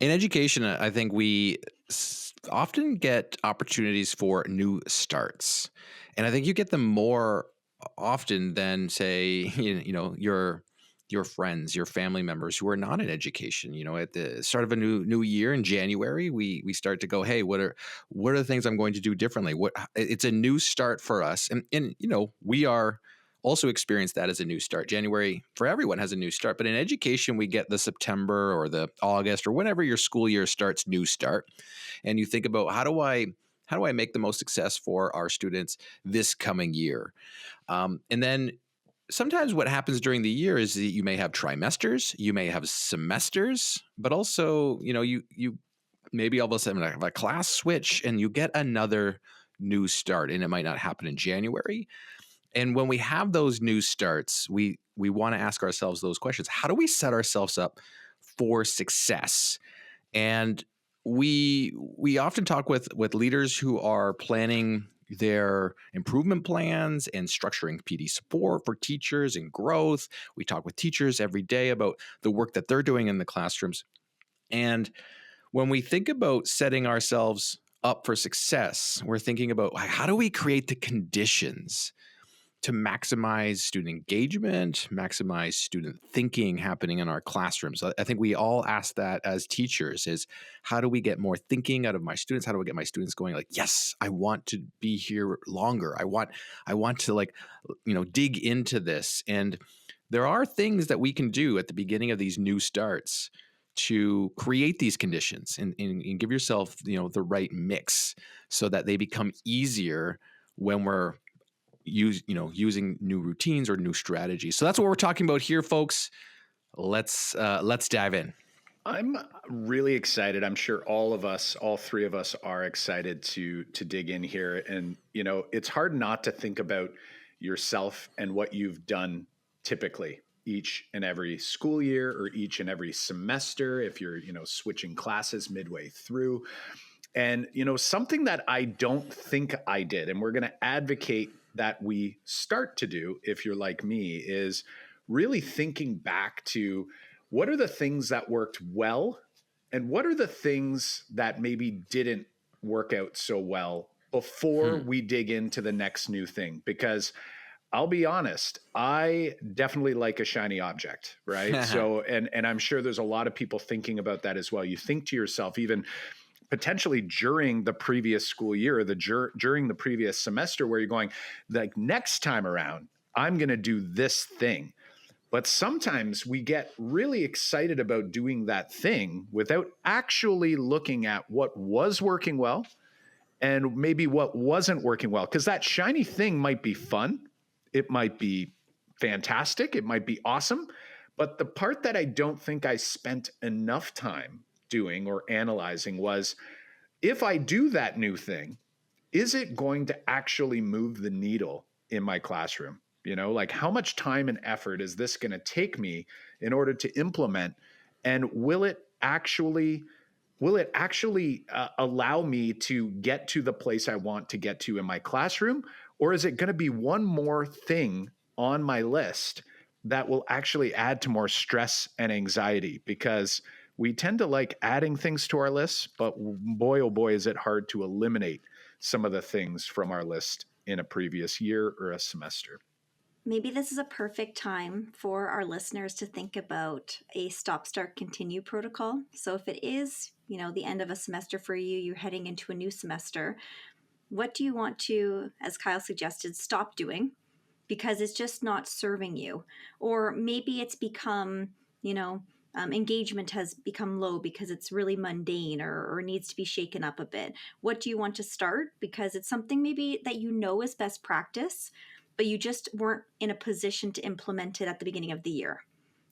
In education, I think we often get opportunities for new starts, and I think you get them more often than, say, your friends, your family members who are not in education. At the start of a new year in January, we start to go, hey, what are the things I'm going to do differently? It's a new start for us, and we are also experience that as a new start. January for everyone has a new start, but in education, we get the September or the August or whenever your school year starts, new start. And you think about how do I make the most success for our students this coming year? And then sometimes what happens during the year is that you may have trimesters, you may have semesters, but also, you maybe all of a sudden have a class switch and you get another new start, and it might not happen in January. And when we have those new starts, we want to ask ourselves those questions. How do we set ourselves up for success? And we often talk with leaders who are planning their improvement plans and structuring PD support for teachers and growth. We talk with teachers every day about the work that they're doing in the classrooms. And when we think about setting ourselves up for success, we're thinking about, like, how do we create the conditions to maximize student engagement, maximize student thinking happening in our classrooms? I think we all ask that as teachers: is how do we get more thinking out of my students? How do I get my students going like, yes, I want to be here longer. I want to, like, dig into this. And there are things that we can do at the beginning of these new starts to create these conditions and give yourself, the right mix so that they become easier when we're using new routines or new strategies. So that's what we're talking about here, folks. Let's dive in. I'm really excited. I'm sure all three of us are excited to dig in here. And it's hard not to think about yourself and what you've done typically each and every school year or each and every semester if you're, switching classes midway through. And, something that I don't think I did, and we're going to advocate that we start to do, if you're like me, is really thinking back to what are the things that worked well and what are the things that maybe didn't work out so well before we dig into the next new thing. Because I'll be honest, I definitely like a shiny object, right? So, and I'm sure there's a lot of people thinking about that as well. You think to yourself, even potentially during the previous school year or during the previous semester, where you're going, like, next time around, I'm going to do this thing. But sometimes we get really excited about doing that thing without actually looking at what was working well and maybe what wasn't working well. Because that shiny thing might be fun. It might be fantastic. It might be awesome. But the part that I don't think I spent enough time doing or analyzing was, if I do that new thing, is it going to actually move the needle in my classroom? Like, how much time and effort is this going to take me in order to implement? And will it actually allow me to get to the place I want to get to in my classroom? Or is it going to be one more thing on my list that will actually add to more stress and anxiety? Because we tend to like adding things to our lists, but boy, oh boy, is it hard to eliminate some of the things from our list in a previous year or a semester. Maybe this is a perfect time for our listeners to think about a stop, start, continue protocol. So if it is, the end of a semester for you, you're heading into a new semester, what do you want to, as Kyle suggested, stop doing because it's just not serving you? Or maybe it's become, engagement has become low because it's really mundane or needs to be shaken up a bit. What do you want to start? Because it's something maybe that is best practice, but you just weren't in a position to implement it at the beginning of the year.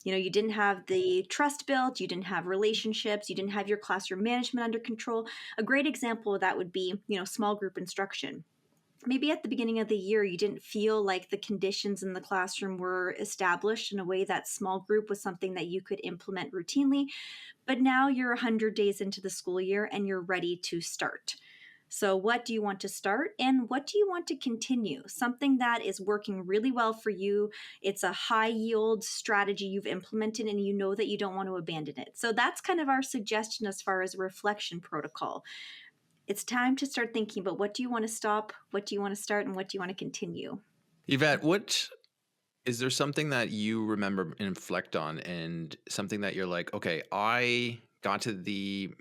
You didn't have the trust built, you didn't have relationships, you didn't have your classroom management under control. A great example of that would be, small group instruction. Maybe at the beginning of the year, you didn't feel like the conditions in the classroom were established in a way that small group was something that you could implement routinely. But now you're 100 days into the school year and you're ready to start. So, what do you want to start and what do you want to continue? Something that is working really well for you. It's a high yield strategy you've implemented and you know that you don't want to abandon it. So, that's kind of our suggestion as far as a reflection protocol. It's time to start thinking about what do you want to stop, what do you want to start, and what do you want to continue. Yvette, what is there something that you remember and reflect on, and something that you're like, okay, I got to the,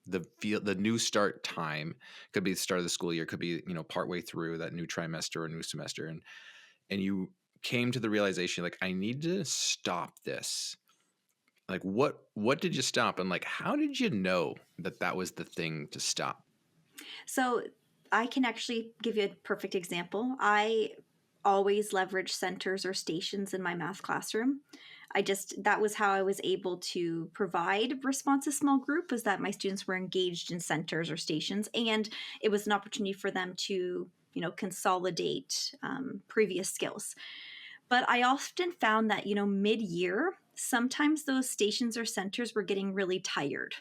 the new start time. Could be the start of the school year, could be, partway through that new trimester or new semester, and you came to the realization, like, I need to stop this. Like, what did you stop, and like, how did you know that that was the thing to stop? So I can actually give you a perfect example. I always leverage centers or stations in my math classroom. That was how I was able to provide responsive small group, was that my students were engaged in centers or stations, and it was an opportunity for them to, consolidate previous skills. But I often found that, mid-year, sometimes those stations or centers were getting really tired.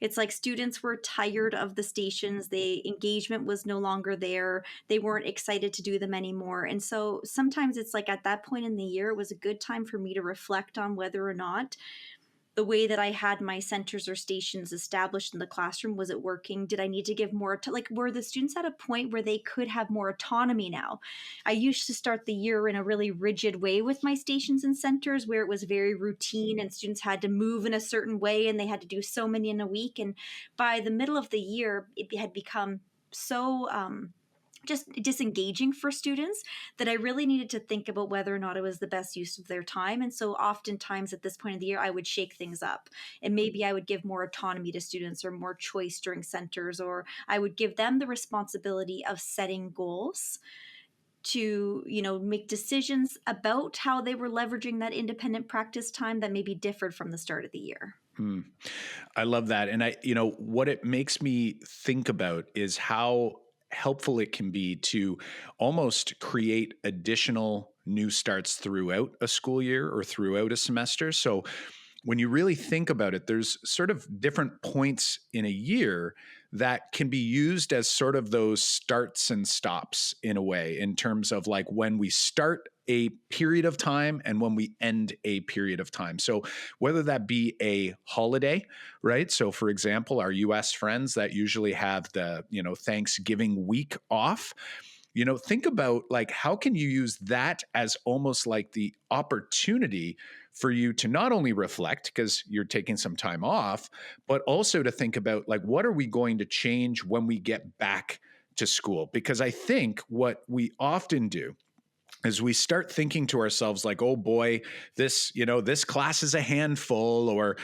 It's like students were tired of the stations. The engagement was no longer there. They weren't excited to do them anymore. And so sometimes it's like at that point in the year, it was a good time for me to reflect on whether or not the way that I had my centers or stations established in the classroom, was it working? Did I need to give more like, were the students at a point where they could have more autonomy now? I used to start the year in a really rigid way with my stations and centers, where it was very routine and students had to move in a certain way and they had to do so many in a week. And by the middle of the year, it had become so just disengaging for students that I really needed to think about whether or not it was the best use of their time. And so oftentimes at this point of the year, I would shake things up, and maybe I would give more autonomy to students or more choice during centers, or I would give them the responsibility of setting goals to, make decisions about how they were leveraging that independent practice time that maybe differed from the start of the year. I love that. And what it makes me think about is how helpful it can be to almost create additional new starts throughout a school year or throughout a semester. So when you really think about it, there's sort of different points in a year that can be used as sort of those starts and stops in a way, in terms of like when we start a period of time and when we end a period of time. So whether that be a holiday, right? So for example, our US friends that usually have the, Thanksgiving week off, think about like, how can you use that as almost like the opportunity for you to not only reflect because you're taking some time off, but also to think about like, what are we going to change when we get back to school? Because I think what we often do as we start thinking to ourselves like, oh boy, this class is a handful, or,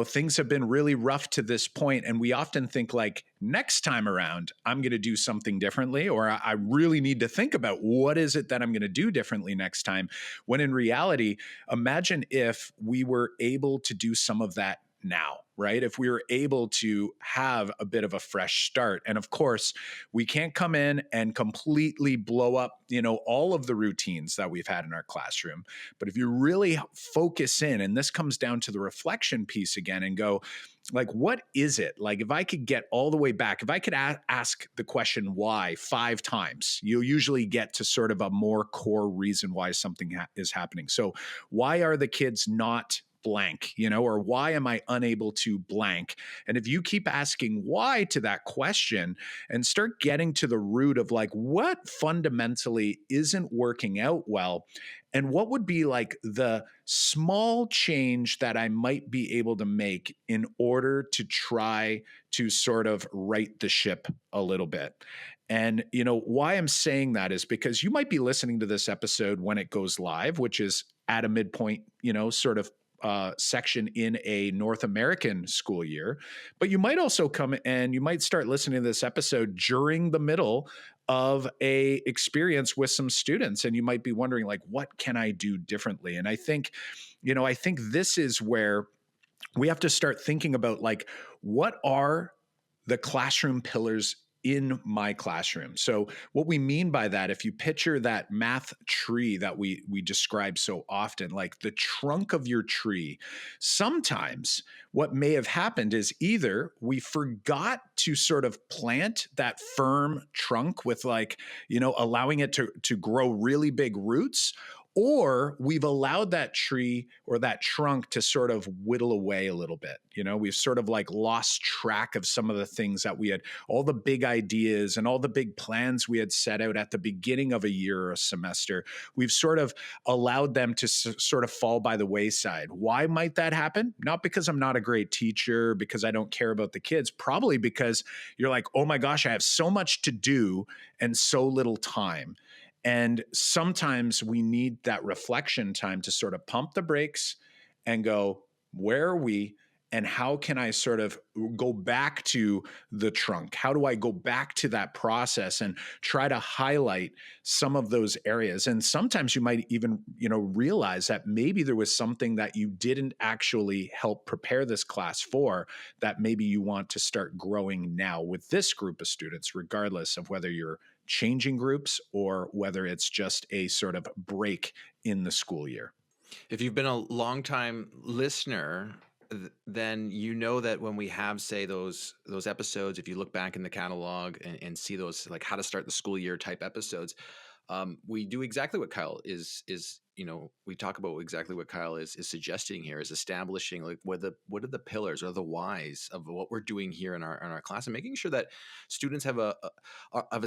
things have been really rough to this point. And we often think like, next time around, I'm going to do something differently, or I really need to think about what is it that I'm going to do differently next time. When in reality, imagine if we were able to do some of that now, right? If we were able to have a bit of a fresh start. And of course, we can't come in and completely blow up, all of the routines that we've had in our classroom. But if you really focus in, and this comes down to the reflection piece again, and go, like, what is it? Like, if I could get all the way back, if I could ask the question why 5 times, you'll usually get to sort of a more core reason why something is happening. So why are the kids not blank, or why am I unable to blank? And if you keep asking why to that question and start getting to the root of like, what fundamentally isn't working out well, and what would be like the small change that I might be able to make in order to try to sort of right the ship a little bit. And, why I'm saying that is because you might be listening to this episode when it goes live, which is at a midpoint, sort of section in a North American school year. But you might also come and you might start listening to this episode during the middle of a experience with some students. And you might be wondering, like, what can I do differently? And I think this is where we have to start thinking about, like, what are the classroom pillars in my classroom. So what we mean by that, if you picture that math tree that we describe so often, like the trunk of your tree, sometimes what may have happened is either we forgot to sort of plant that firm trunk with like, allowing it to grow really big roots, or we've allowed that tree or that trunk to sort of whittle away a little bit. We've sort of like lost track of some of the things that we had, all the big ideas and all the big plans we had set out at the beginning of a year or a semester. We've sort of allowed them to sort of fall by the wayside. Why might that happen? Not because I'm not a great teacher, because I don't care about the kids, probably because you're like, oh my gosh, I have so much to do and so little time. And sometimes we need that reflection time to sort of pump the brakes and go, where are we? And how can I sort of go back to the trunk? How do I go back to that process and try to highlight some of those areas? And sometimes you might even, realize that maybe there was something that you didn't actually help prepare this class for, that maybe you want to start growing now with this group of students, regardless of whether you're changing groups or whether it's just a sort of break in the school year. If you've been a longtime listener, then you know that when we have, say, those episodes, if you look back in the catalog and see those like how to start the school year type episodes, we do exactly what Kyle is we talk about exactly what Kyle is suggesting here, is establishing like what are the pillars or the whys of what we're doing here in our class, and making sure that students have a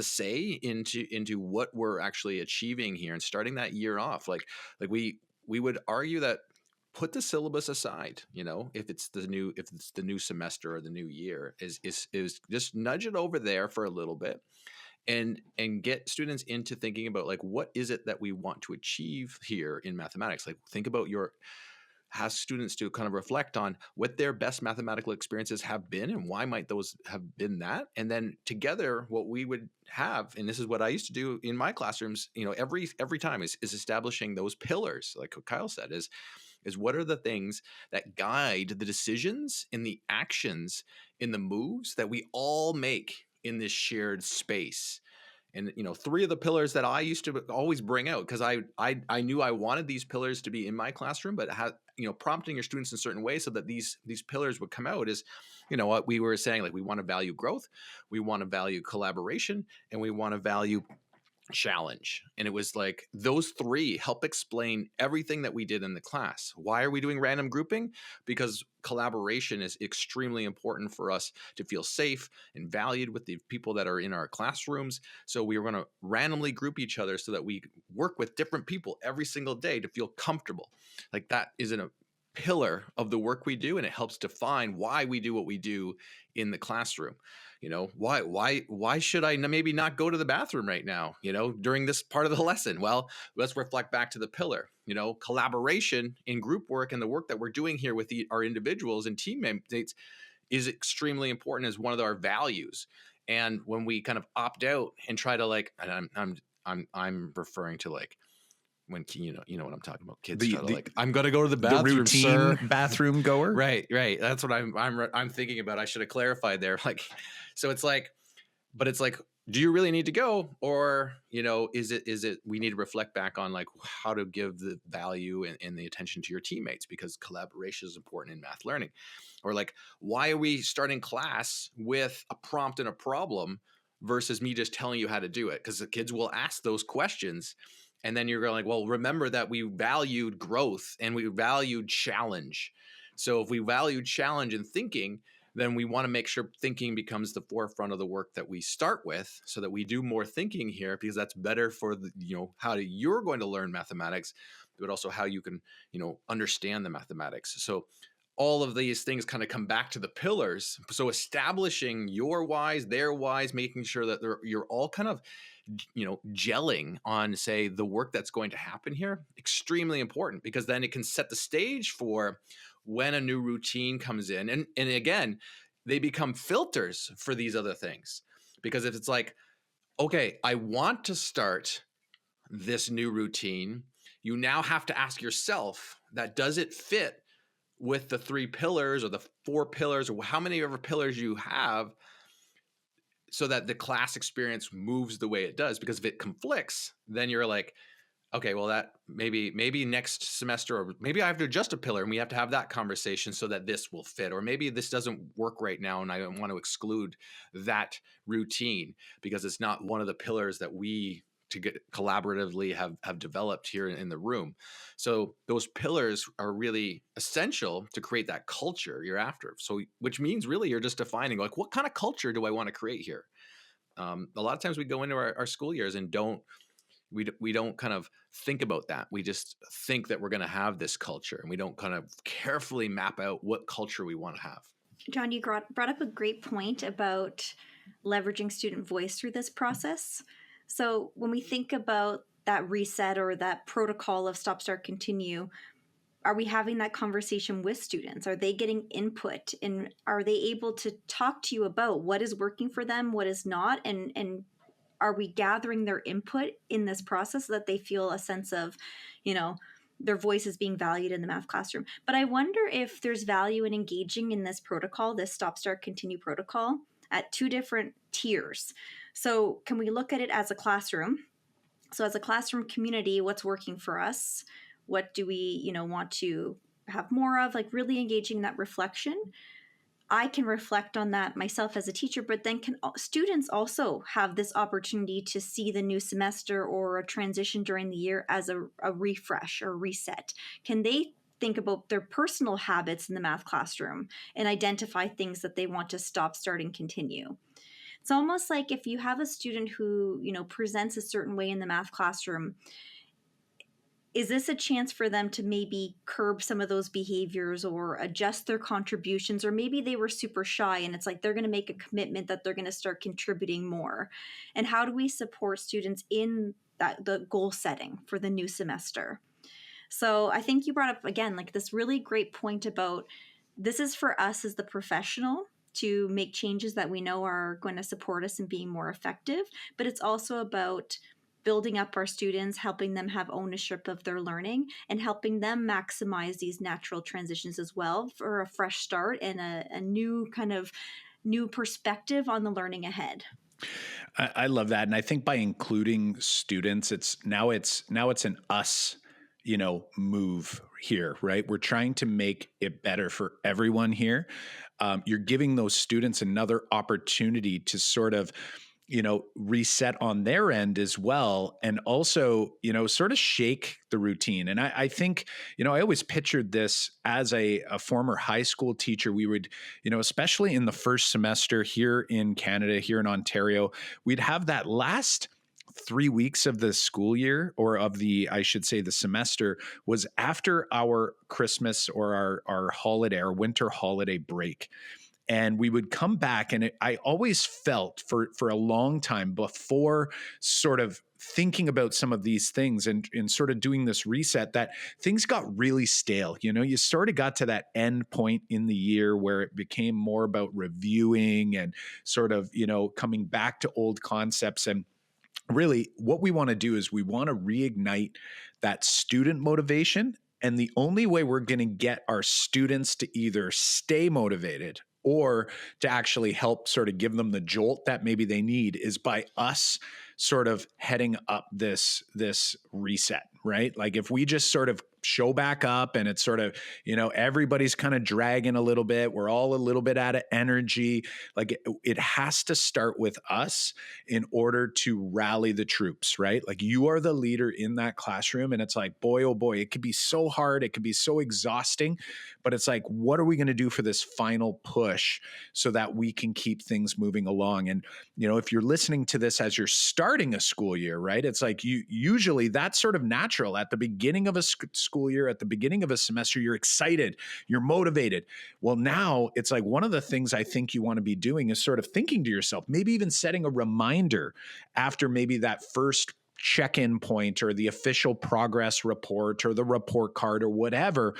say into what we're actually achieving here, and starting that year off like we would argue that put the syllabus aside, if it's the new semester or the new year, is just nudge it over there for a little bit and get students into thinking about like, what is it that we want to achieve here in mathematics? Like, think about have students to kind of reflect on what their best mathematical experiences have been and why might those have been that. And then together, what we would have, and this is what I used to do in my classrooms, every time is establishing those pillars, like what Kyle said, is what are the things that guide the decisions and the actions in the moves that we all make in this shared space. And three of the pillars that I used to always bring out, because I knew I wanted these pillars to be in my classroom, but prompting your students in certain ways so that these pillars would come out is, what we were saying, like we want to value growth, we want to value collaboration, and we want to value challenge. And it was like those three help explain everything that we did in the class. Why are we doing random grouping? Because collaboration is extremely important for us to feel safe and valued with the people that are in our classrooms. So we are going to randomly group each other so that we work with different people every single day to feel comfortable. Like that is a pillar of the work we do, and it helps define why we do what we do in the classroom. Why should I maybe not go to the bathroom right now, during this part of the lesson? Well, let's reflect back to the pillar, collaboration in group work, and the work that we're doing here with our individuals and teammates is extremely important as one of our values. And when we kind of opt out and try to like, and I'm referring to like, when you know what I'm talking about. Kids try to like, I'm gonna go to the bathroom, the routine sir. bathroom goer. Right. That's what I'm thinking about. I should have clarified there. Like, so it's like, but it's like, do you really need to go, or is it we need to reflect back on like how to give the value and the attention to your teammates, because collaboration is important in math learning, or like why are we starting class with a prompt and a problem versus me just telling you how to do it? Because the kids will ask those questions. And then you're going like, well, remember that we valued growth and we valued challenge. So if we valued challenge and thinking, then we want to make sure thinking becomes the forefront of the work that we start with, so that we do more thinking here, because that's better for how you're going to learn mathematics, but also how you can, understand the mathematics. So all of these things kind of come back to the pillars. So establishing your whys, their whys, making sure that you're all kind of gelling on, say, the work that's going to happen here, extremely important, because then it can set the stage for when a new routine comes in. And again, they become filters for these other things. Because if it's like, okay, I want to start this new routine, you now have to ask yourself that, does it fit with the three pillars or the four pillars or how many ever pillars you have? so that the class experience moves the way it does. Because if it conflicts, then you're like, okay, well, that maybe next semester, or maybe I have to adjust a pillar and we have to have that conversation so that this will fit, or maybe this doesn't work right now and I don't want to exclude that routine because it's not one of the pillars that we to get collaboratively have developed here in the room. So those pillars are really essential to create that culture you're after. So which means really you're just defining like, what kind of culture do I want to create here? A lot of times we go into our school years and we don't kind of think about that. We just think that we're going to have this culture, and we don't kind of carefully map out what culture we want to have. John, you brought up a great point about leveraging student voice through this process. So when we think about that reset or that protocol of stop, start, continue, are we having that conversation with students? Are they getting input, and are they able to talk to you about what is working for them, what is not, and are we gathering their input in this process so that they feel a sense of, their voice is being valued in the math classroom? But I wonder if there's value in engaging in this protocol, this stop, start, continue protocol, at two different tiers. So can we look at it as a classroom? So as a classroom community, what's working for us? What do we, want to have more of? Like really engaging that reflection. I can reflect on that myself as a teacher, but then can students also have this opportunity to see the new semester or a transition during the year as a refresh or reset? Can they think about their personal habits in the math classroom and identify things that they want to stop, start, and continue? It's almost like if you have a student who, presents a certain way in the math classroom, is this a chance for them to maybe curb some of those behaviors or adjust their contributions? Or maybe they were super shy and it's like they're going to make a commitment that they're going to start contributing more. And how do we support students in the goal setting for the new semester? So I think you brought up, again, like this really great point about this is for us as the professional to make changes that we know are going to support us in being more effective. But it's also about building up our students, helping them have ownership of their learning, and helping them maximize these natural transitions as well for a fresh start and a new perspective on the learning ahead. I love that. And I think by including students, it's an us, move here, right? We're trying to make it better for everyone here. You're giving those students another opportunity to sort of, reset on their end as well. And also, sort of shake the routine. And I think, I always pictured this as a former high school teacher. We would, especially in the first semester here in Canada, here in Ontario, we'd have that last 3 weeks of the school year, or I should say the semester, was after our Christmas or our holiday, our winter holiday break. And we would come back, and I always felt for a long time before sort of thinking about some of these things and sort of doing this reset, that things got really stale. You sort of got to that end point in the year where it became more about reviewing and sort of, coming back to old concepts. And really what we want to do is we want to reignite that student motivation. And the only way we're going to get our students to either stay motivated or to actually help sort of give them the jolt that maybe they need is by us sort of heading up this reset, right? Like if we just sort of show back up and it's sort of, everybody's kind of dragging a little bit, we're all a little bit out of energy. Like it has to start with us in order to rally the troops, right? Like you are the leader in that classroom, and it's like, boy, oh boy, it could be so hard. It could be so exhausting, but it's like, what are we going to do for this final push so that we can keep things moving along? And, if you're listening to this as you're starting a school year, right? It's like usually that's sort of natural at the beginning of a school year, at the beginning of a semester, you're excited, you're motivated. Well, now it's like one of the things I think you want to be doing is sort of thinking to yourself, maybe even setting a reminder after maybe that first check-in point or the official progress report or the report card or whatever,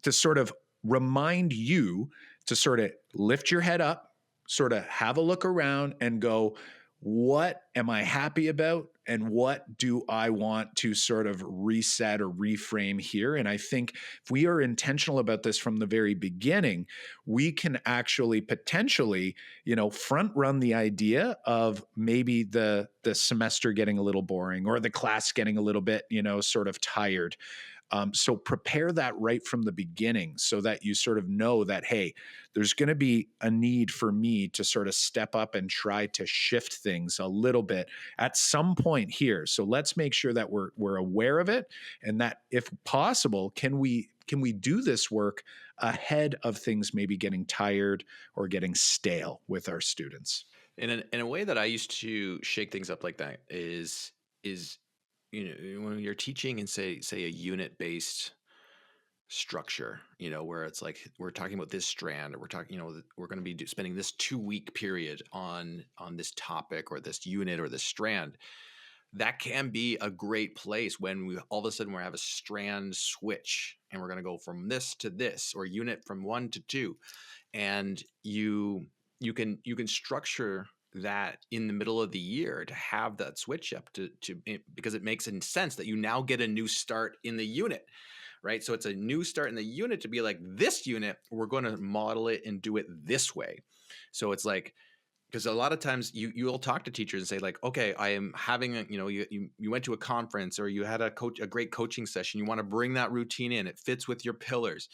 to sort of remind you to sort of lift your head up, sort of have a look around and go, what am I happy about? and what do I want to sort of reset or reframe here? And I think if we are intentional about this from the very beginning, we can actually potentially, front run the idea of maybe the semester getting a little boring or the class getting a little bit, sort of tired. So prepare that right from the beginning so that you sort of know that, hey, there's going to be a need for me to sort of step up and try to shift things a little bit at some point here. So let's make sure that we're aware of it, and that if possible, can we do this work ahead of things maybe getting tired or getting stale with our students? In a way that I used to shake things up like that is when you're teaching in say a unit based structure, where it's like we're talking about this strand, or we're talking, we're going to be spending this 2-week period on this topic or this unit or this strand. That can be a great place when we all of a sudden we have a strand switch and we're going to go from this to this, or unit from 1 to 2, and you can structure that in the middle of the year to have that switch up to because it makes sense that you now get a new start in the unit, right? So it's a new start in the unit to be like, this unit, we're going to model it and do it this way. So it's like, because a lot of times you'll talk to teachers and say like, okay, I am having a, you went to a conference or you had a great coaching session. You want to bring that routine in. It fits with your pillars.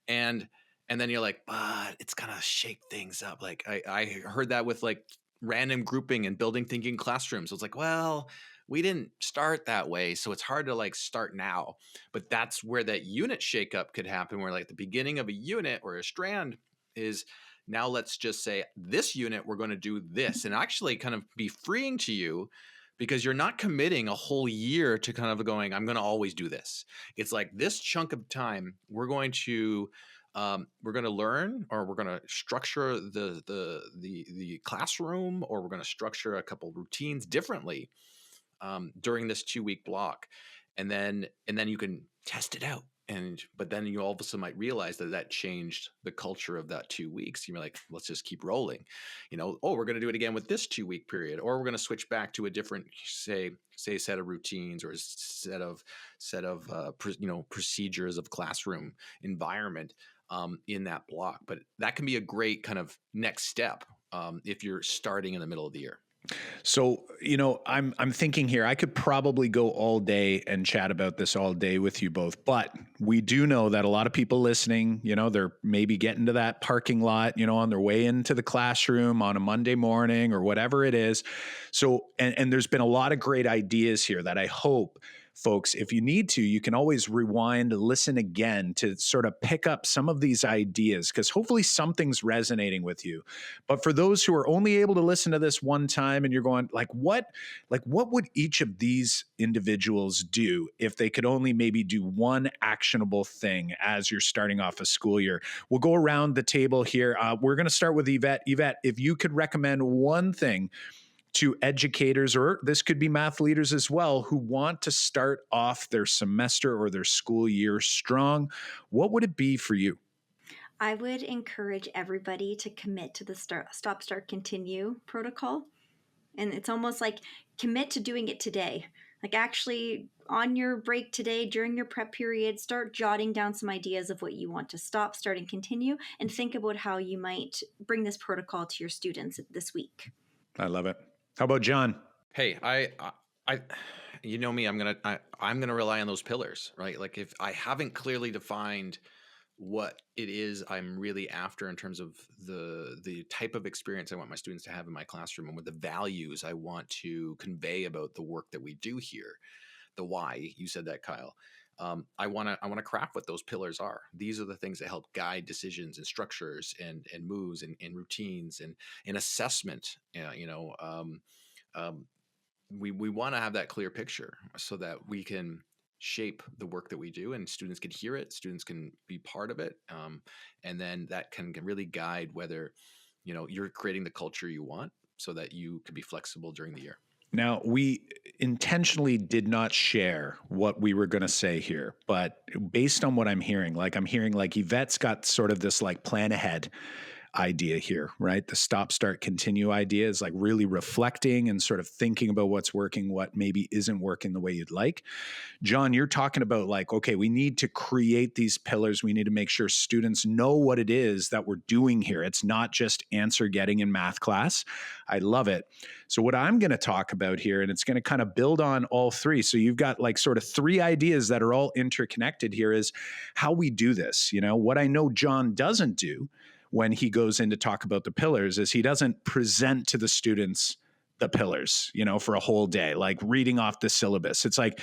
And then you're like, but it's going to shake things up. Like I heard that with like random grouping and building thinking classrooms. So it's like, well, we didn't start that way, so it's hard to like start now. But that's where that unit shakeup could happen, where like the beginning of a unit or a strand is, now let's just say this unit, we're going to do this, and actually kind of be freeing to you, because you're not committing a whole year to kind of going, I'm going to always do this. It's like this chunk of time, we're going to learn, or we're going to structure the classroom, or we're going to structure a couple routines differently during this 2-week block, and then you can test it out. But then you all of a sudden might realize that changed the culture of that 2 weeks. You're like, let's just keep rolling. We're going to do it again with this 2-week period, or we're going to switch back to a different, say set of routines, or a set of procedures of classroom environment in that block. But that can be a great kind of next step if you're starting in the middle of the year. So, I'm thinking here, I could probably go all day and chat about this all day with you both, but we do know that a lot of people listening, they're maybe getting to that parking lot, on their way into the classroom on a Monday morning or whatever it is. So, and there's been a lot of great ideas here that I hope, folks, if you need to, you can always rewind, listen again to sort of pick up some of these ideas, because hopefully something's resonating with you. But for those who are only able to listen to this one time and you're going, what would each of these individuals do if they could only maybe do one actionable thing as you're starting off a school year? We'll go around the table here. We're going to start with Yvette. Yvette, if you could recommend one thing to educators, or this could be math leaders as well, who want to start off their semester or their school year strong, what would it be for you? I would encourage everybody to commit to the stop, start, continue protocol. And it's almost like commit to doing it today. Like actually on your break today, during your prep period, start jotting down some ideas of what you want to stop, start, and continue, and think about how you might bring this protocol to your students this week. I love it. How about John? Hey, I you know me, I'm gonna rely on those pillars, right? Like if I haven't clearly defined what it is I'm really after in terms of the type of experience I want my students to have in my classroom, and what the values I want to convey about the work that we do here, the why, you said that, Kyle. I want to craft what those pillars are. These are the things that help guide decisions and structures and moves and routines and assessment. We want to have that clear picture so that we can shape the work that we do, and students can hear it, students can be part of it, and then that can really guide whether you're creating the culture you want, so that you can be flexible during the year. Now, we intentionally did not share what we were going to say here, but based on what I'm hearing like Yvette's got sort of this like plan ahead. idea here, right? The stop, start, continue idea is like really reflecting and sort of thinking about what's working, what maybe isn't working the way you'd like. John, you're talking about like, okay, we need to create these pillars. We need to make sure students know what it is that we're doing here. It's not just answer getting in math class. I love it. So what I'm going to talk about here, and it's going to kind of build on all three. So you've got like sort of three ideas that are all interconnected here, is how we do this. You know, what I know John doesn't do when he goes in to talk about the pillars is he doesn't present to the students the pillars, you know, for a whole day, like reading off the syllabus. It's like,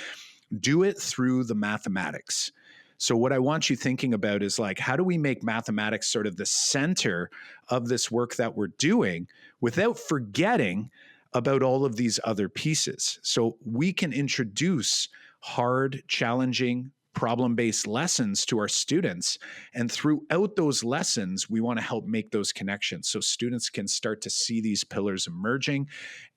do it through the mathematics. So what I want you thinking about is like, how do we make mathematics sort of the center of this work that we're doing without forgetting about all of these other pieces? So we can introduce hard, challenging, problem-based lessons to our students. And throughout those lessons, we want to help make those connections so students can start to see these pillars emerging,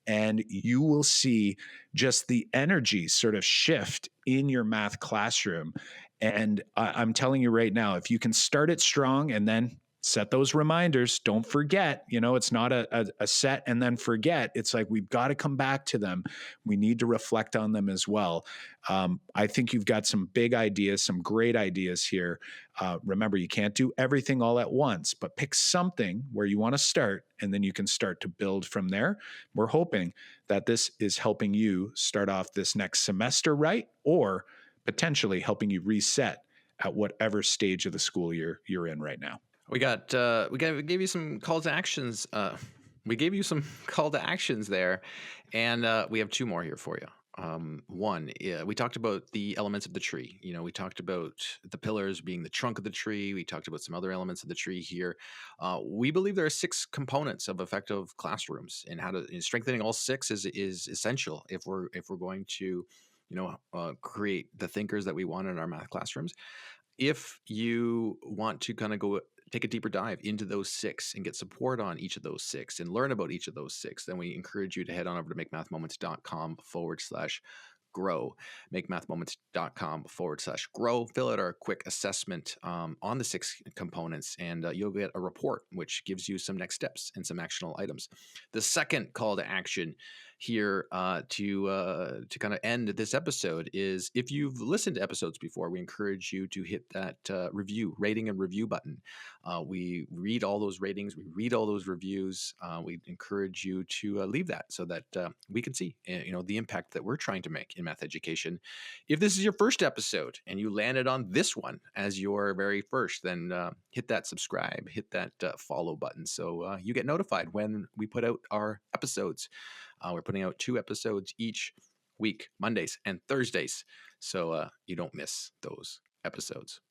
and you will see just the energy sort of shift in your math classroom. And I'm telling you right now, if you can start it strong and then set those reminders, don't forget, you know, it's not a set and then forget. It's like, we've got to come back to them. We need to reflect on them as well. I think you've got some big ideas, some great ideas here. Remember, you can't do everything all at once, but pick something where you want to start, and then you can start to build from there. We're hoping that this is helping you start off this next semester right, or potentially helping you reset at whatever stage of the school year you're in right now. We gave you some call to actions. We gave you some call to actions there, and we have two more here for you. One, we talked about the elements of the tree. You know, we talked about the pillars being the trunk of the tree. We talked about some other elements of the tree here. We believe there are 6 components of effective classrooms, and strengthening all 6 is essential if we're going to, create the thinkers that we want in our math classrooms. If you want to kind of go take a deeper dive into those 6 and get support on each of those 6 and learn about each of those 6, then we encourage you to head on over to makemathmoments.com/grow, makemathmoments.com/grow. Fill out our quick assessment on the 6 components, and you'll get a report which gives you some next steps and some actionable items. The second call to action here to kind of end this episode is, if you've listened to episodes before, we encourage you to hit that rating and review button. We read all those ratings, we read all those reviews. We encourage you to leave that so that we can see the impact that we're trying to make in math education. If this is your first episode and you landed on this one as your very first, then hit that subscribe, hit that follow button so you get notified when we put out our episodes. We're putting out 2 episodes each week, Mondays and Thursdays, so you don't miss those episodes.